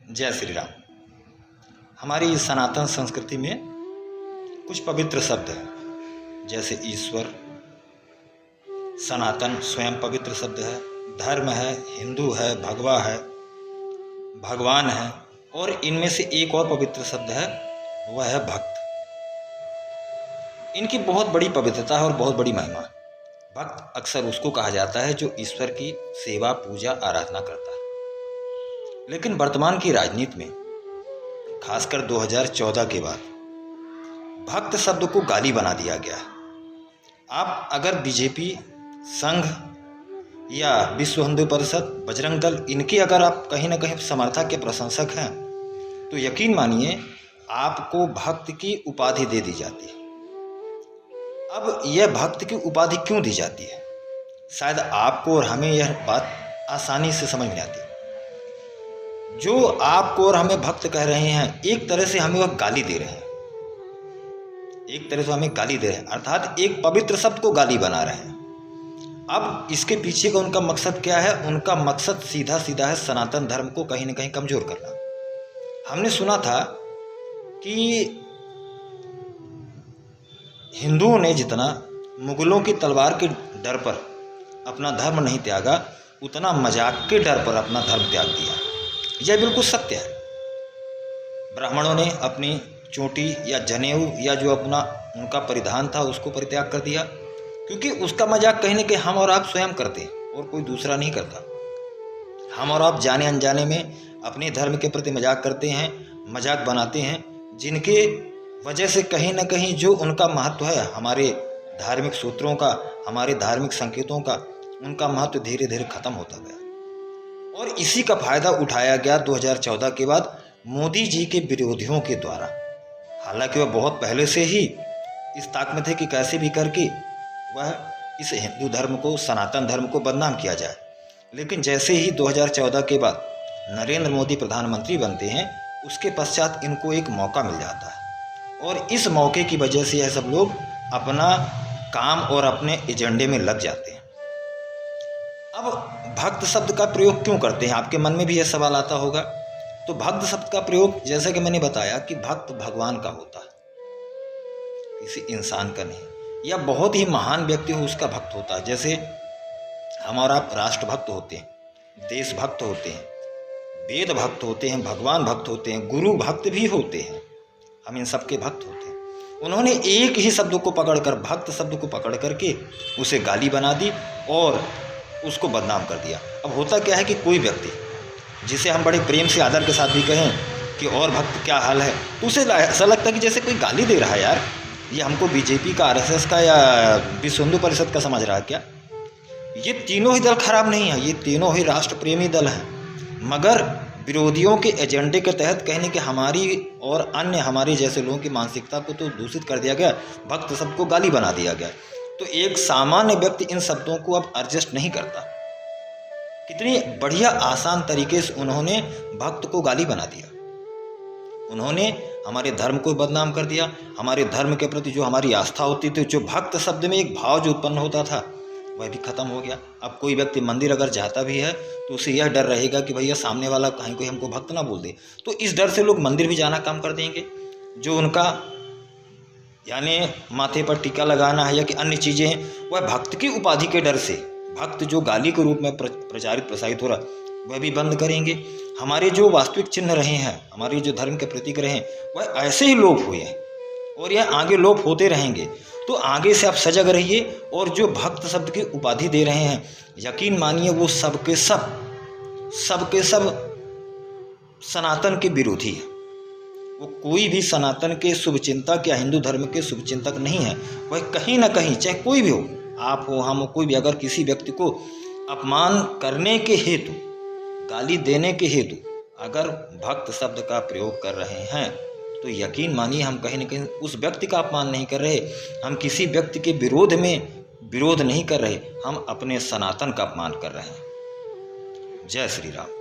जय श्री राम। हमारी सनातन संस्कृति में कुछ पवित्र शब्द हैं, जैसे ईश्वर, सनातन स्वयं पवित्र शब्द है, धर्म है, हिंदू है, भगवा है, भगवान है, और इनमें से एक और पवित्र शब्द है, वह है भक्त। इनकी बहुत बड़ी पवित्रता है और बहुत बड़ी महिमा है। भक्त अक्सर उसको कहा जाता है जो ईश्वर की सेवा, पूजा, आराधना करता है। लेकिन वर्तमान की राजनीति में, खासकर 2014 के बाद, भक्त शब्द को गाली बना दिया गया है। आप अगर बीजेपी, संघ या विश्व हिंदू परिषद, बजरंग दल, इनके अगर आप कहीं ना कहीं समर्थक के प्रशंसक हैं, तो यकीन मानिए आपको भक्त की उपाधि दे दी जाती है। अब यह भक्त की उपाधि क्यों दी जाती है, शायद आपको और हमें यह बात आसानी से समझ में आती है। जो आपको और हमें भक्त कह रहे हैं, एक तरह से हमें वह गाली दे रहे हैं, एक तरह से हमें गाली दे रहे हैं, अर्थात एक पवित्र शब्द को गाली बना रहे हैं। अब इसके पीछे का उनका मकसद क्या है? उनका मकसद सीधा सीधा है सनातन धर्म को कहीं ना कहीं कमजोर करना। हमने सुना था कि हिंदुओं ने जितना मुगलों की तलवार के डर पर अपना धर्म नहीं त्यागा, उतना मजाक के डर पर अपना धर्म त्याग दिया। यह बिल्कुल सत्य है। ब्राह्मणों ने अपनी चोटी या जनेऊ या जो अपना उनका परिधान था उसको परित्याग कर दिया, क्योंकि उसका मजाक कहीं न कहीं हम और आप स्वयं करते हैं और कोई दूसरा नहीं करता। हम और आप जाने अनजाने में अपने धर्म के प्रति मजाक करते हैं, मजाक बनाते हैं, जिनके वजह से कहीं ना कहीं जो उनका महत्व है, हमारे धार्मिक सूत्रों का, हमारे धार्मिक संकेतों का, उनका महत्व धीरे धीरे खत्म होता गया। और इसी का फायदा उठाया गया 2014 के बाद मोदी जी के विरोधियों के द्वारा। हालांकि वह बहुत पहले से ही इस ताक में थे कि कैसे भी करके वह इस हिंदू धर्म को, सनातन धर्म को बदनाम किया जाए। लेकिन जैसे ही 2014 के बाद नरेंद्र मोदी प्रधानमंत्री बनते हैं, उसके पश्चात इनको एक मौका मिल जाता है और इस मौके की वजह से यह सब लोग अपना काम और अपने एजेंडे में लग जाते हैं। अब भक्त शब्द का प्रयोग क्यों करते हैं? आपके मन में भी यह सवाल आता होगा। तो भक्त शब्द का प्रयोग, जैसे कि मैंने बताया, कि भक्त भगवान का होता है, किसी इंसान का नहीं, या बहुत ही महान व्यक्ति हो उसका भक्त होता है। जैसे हम और आप राष्ट्रभक्त होते हैं, देशभक्त होते हैं, वेद भक्त होते हैं, भगवान भक्त होते हैं, गुरु भक्त भी होते हैं, हम इन सब के भक्त होते हैं। उन्होंने एक ही शब्द को पकड़कर, भक्त शब्द को पकड़ करके उसे गाली बना दी और उसको बदनाम कर दिया। अब होता क्या है कि कोई व्यक्ति जिसे हम बड़े प्रेम से, आदर के साथ भी कहें कि और भक्त क्या हाल है, तो उसे ऐसा लगता है कि जैसे कोई गाली दे रहा है। यार, ये हमको बीजेपी का, आरएसएस का या विश्व हिंदू परिषद का समझ रहा है क्या? ये तीनों ही दल खराब नहीं है, ये तीनों ही राष्ट्र प्रेमी दल हैं, मगर विरोधियों के एजेंडे के तहत कहने कि हमारी और अन्य हमारे जैसे लोगों की मानसिकता को तो दूषित कर दिया गया, भक्त सबको गाली बना दिया गया। तो एक सामान्य व्यक्ति इन शब्दों को अब एडजस्ट नहीं करता। कितनी बढ़िया आसान तरीके से उन्होंने भक्त को गाली बना दिया, उन्होंने हमारे धर्म को बदनाम कर दिया। हमारे धर्म के प्रति जो हमारी आस्था होती थी, जो भक्त शब्द में एक भाव जो उत्पन्न होता था, वह भी खत्म हो गया। अब कोई व्यक्ति मंदिर अगर जाता भी है तो उसे यह डर रहेगा कि भैया सामने वाला कहीं कोई हमको भक्त ना बोल दे, तो इस डर से लोग मंदिर भी जाना कम कर देंगे। जो उनका यानी माथे पर टीका लगाना है या कि अन्य चीज़ें हैं, वह भक्त की उपाधि के डर से, भक्त जो गाली के रूप में प्रचारित प्रसारित हो रहा, वह भी बंद करेंगे। हमारे जो वास्तविक चिन्ह रहे हैं, हमारे जो धर्म के प्रतीक रहे हैं, वह ऐसे ही लोप हुए हैं और यह आगे लोप होते रहेंगे। तो आगे से आप सजग रहिए, और जो भक्त शब्द की उपाधि दे रहे हैं, यकीन मानिए वो सबके सब सनातन के विरोधी है। वो कोई भी सनातन के शुभचिंतक या हिंदू धर्म के शुभचिंतक नहीं है। वह कहीं ना कहीं, चाहे कोई भी हो, आप हो, हम हो, कोई भी, अगर किसी व्यक्ति को अपमान करने के हेतु, गाली देने के हेतु अगर भक्त शब्द का प्रयोग कर रहे हैं, तो यकीन मानिए हम कहीं ना कहीं उस व्यक्ति का अपमान नहीं कर रहे, हम किसी व्यक्ति के विरोध नहीं कर रहे, हम अपने सनातन का अपमान कर रहे हैं। जय श्री राम।